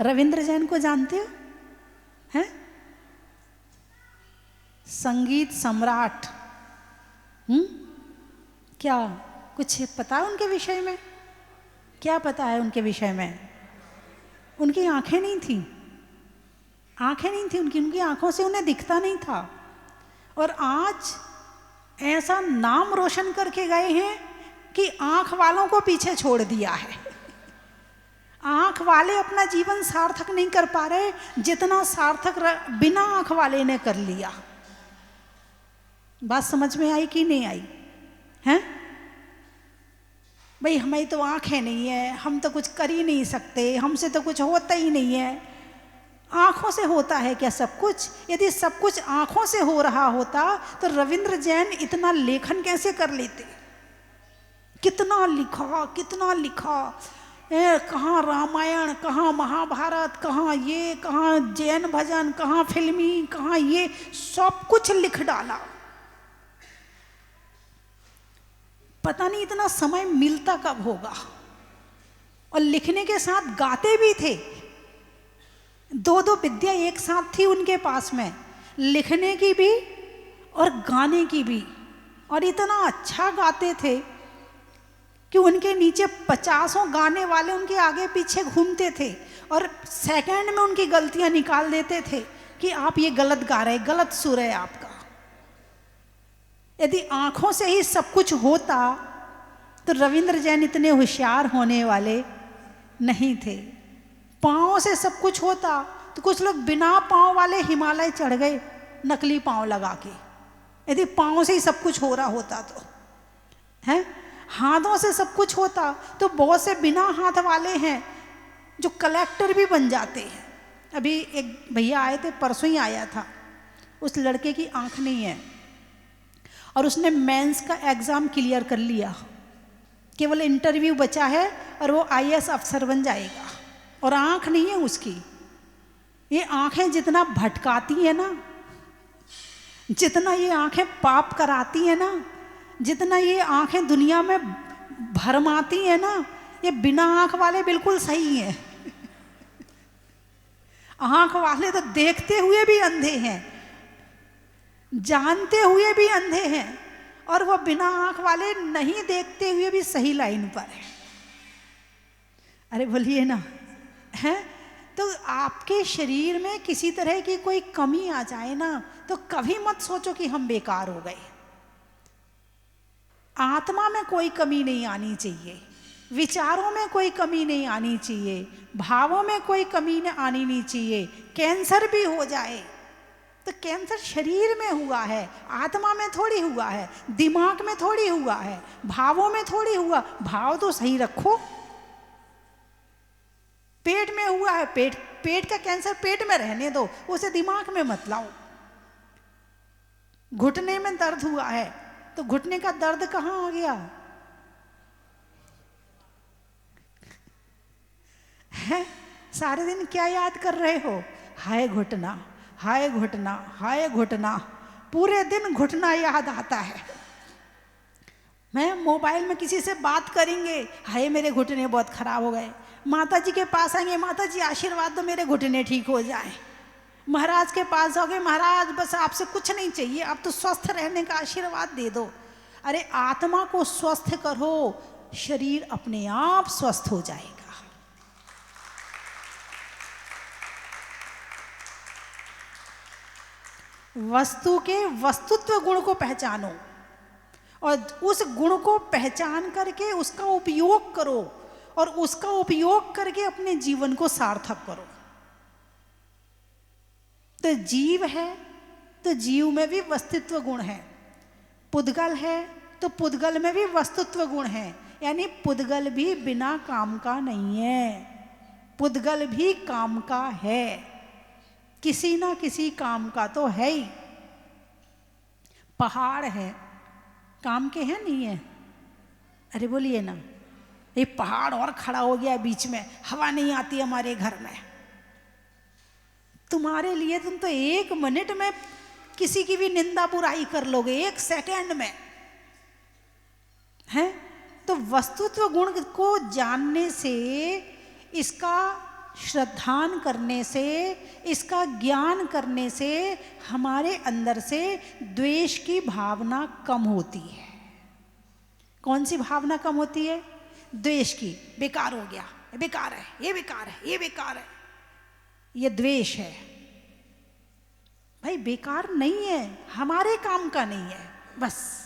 रविंद्र जैन को जानते हो? हैं? संगीत सम्राट। क्या कुछ पता है उनके विषय में? क्या पता है उनके विषय में? उनकी आंखें नहीं थी, आंखें नहीं थी उनकी आंखों से उन्हें दिखता नहीं था। और आज ऐसा नाम रोशन करके गए हैं कि आंख वालों को पीछे छोड़ दिया है। आंख वाले अपना जीवन सार्थक नहीं कर पा रहे जितना सार्थक बिना आंख वाले ने कर लिया। बात समझ में आई कि नहीं आई? हैं? भाई हमें तो आंखें नहीं है, हम तो कुछ कर ही नहीं सकते, हमसे तो कुछ होता ही नहीं है। आंखों से होता है क्या सब कुछ? यदि सब कुछ आंखों से हो रहा होता तो रविंद्र जैन इतना लेखन कैसे कर लेते? कितना लिखा, कितना लिखा, कहाँ रामायण, कहाँ महाभारत, कहाँ ये, कहाँ जैन भजन, कहाँ फिल्मी, कहाँ ये, सब कुछ लिख डाला। पता नहीं इतना समय मिलता कब होगा। और लिखने के साथ गाते भी थे। दो दो विद्या एक साथ थी उनके पास में, लिखने की भी और गाने की भी। और इतना अच्छा गाते थे कि उनके नीचे 50 गाने वाले उनके आगे पीछे घूमते थे और सेकंड में उनकी गलतियां निकाल देते थे कि आप ये गलत गा रहे, गलत सुर है आपका। यदि आंखों से ही सब कुछ होता तो रविंद्र जैन इतने होशियार होने वाले नहीं थे। पाँव से सब कुछ होता तो कुछ लोग बिना पाँव वाले हिमालय चढ़ गए नकली पाँव लगा के। यदि पाँव से ही सब कुछ हो रहा होता तो है। हाथों से सब कुछ होता तो बहुत से बिना हाथ वाले हैं जो कलेक्टर भी बन जाते हैं। अभी एक भैया आए थे, परसों ही आया था, उस लड़के की आंख नहीं है और उसने मेंस का एग्ज़ाम क्लियर कर लिया, केवल इंटरव्यू बचा है और वो IAS अफसर बन जाएगा। और आंख नहीं है उसकी। ये आंखें जितना भटकाती है ना, जितना ये आंखें पाप कराती है ना, जितना ये आंखें दुनिया में भरमाती है ना, ये बिना आंख वाले बिल्कुल सही हैं। आंख वाले तो देखते हुए भी अंधे हैं, जानते हुए भी अंधे हैं, और वो बिना आंख वाले नहीं देखते हुए भी सही लाइन पर है। अरे बोलिए ना, है? तो आपके शरीर में किसी तरह की कोई कमी आ जाए ना तो कभी मत सोचो कि हम बेकार हो गए। आत्मा में कोई कमी नहीं आनी चाहिए, विचारों में कोई कमी नहीं आनी चाहिए, भावों में कोई कमी आनी नहीं चाहिए। कैंसर भी हो जाए तो कैंसर शरीर में हुआ है, आत्मा में थोड़ी हुआ है, दिमाग में थोड़ी हुआ है, भावों में थोड़ी हुआ। भाव तो सही रखो। पेट में हुआ है, पेट का कैंसर पेट में रहने दो, उसे दिमाग में मत लाओ। घुटने में दर्द हुआ है तो घुटने का दर्द कहाँ आ गया है? सारे दिन क्या याद कर रहे हो? हाय घुटना, हाय घुटना, हाय घुटना। पूरे दिन घुटना याद आता है। मैं मोबाइल में किसी से बात करेंगे, हाय मेरे घुटने बहुत खराब हो गए। माता जी के पास आएंगे, माता जी आशीर्वाद दो मेरे घुटने ठीक हो जाए। महाराज के पास जाओगे, महाराज बस आपसे कुछ नहीं चाहिए, आप तो स्वस्थ रहने का आशीर्वाद दे दो। अरे आत्मा को स्वस्थ करो, शरीर अपने आप स्वस्थ हो जाएगा। वस्तु के वस्तुत्व गुण को पहचानो और उस गुण को पहचान करके उसका उपयोग करो और उसका उपयोग करके अपने जीवन को सार्थक करो। तो जीव है तो जीव में भी वस्तुत्व गुण है, पुद्गल है तो पुद्गल में भी वस्तुत्व गुण है। यानी पुद्गल भी बिना काम का नहीं है, पुद्गल भी काम का है, किसी ना किसी काम का तो है ही। पहाड़ है, काम के हैं नहीं है? अरे बोलिए ना, ये पहाड़ और खड़ा हो गया बीच में, हवा नहीं आती हमारे घर में। तुम्हारे लिए तुम तो 1 मिनट में किसी की भी निंदा बुराई कर लोगे, 1 सेकंड में, है? तो वस्तुत्व गुण को जानने से इसका श्रद्धान करने से, इसका ज्ञान करने से हमारे अंदर से द्वेष की भावना कम होती है। कौन सी भावना कम होती है? द्वेष की। बेकार हो गया, बेकार है, ये बेकार है, ये बेकार है, ये द्वेष है। भाई बेकार नहीं है, हमारे काम का नहीं है, बस